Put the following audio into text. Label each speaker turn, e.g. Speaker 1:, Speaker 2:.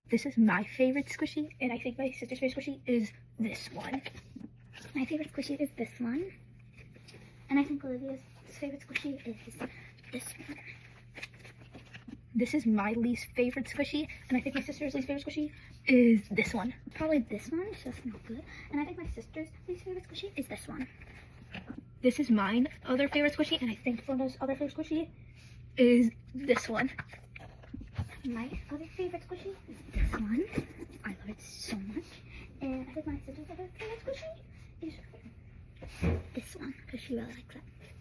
Speaker 1: This is my favorite squishy, and I think my sister's favorite squishy is this one.
Speaker 2: My favorite squishy is this one. And I think Olivia's favorite squishy is this one.
Speaker 1: This is my least favorite squishy, and I think my sister's least favorite squishy is this one.
Speaker 2: Probably this one, it's just not good. And I think my sister's least favorite squishy is this one.
Speaker 1: This is mine other favorite squishy, and I think Flona's other favorite squishy is this one.
Speaker 2: My other favorite squishy is this one. I love it so much. And I think my sister's other favorite squishy is this one, because she really likes it.